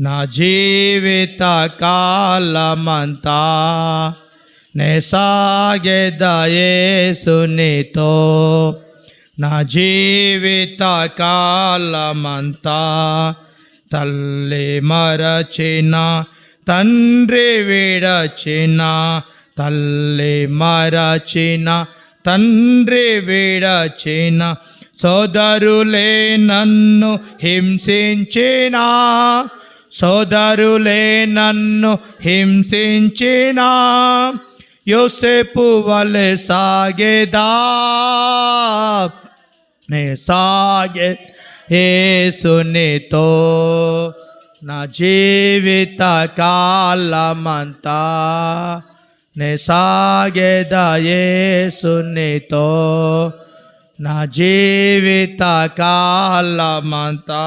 నా జీవిత కాలమంతా నే సాగెద యేసునితో. నా జీవిత కాలమంతా తల్లి మరచిన తండ్రి విడచిన, తల్లి మరచిన తండ్రి విడచిన, సోదరులే నన్ను హింసించిన, సోదరులే నన్ను హింసించిన, యోసేపు వలె సాగెదా నే సాగే యేసునితో. నా జీవిత కాలమంతా నే సాగెద యేసునితో. నా జీవిత కాలమంతా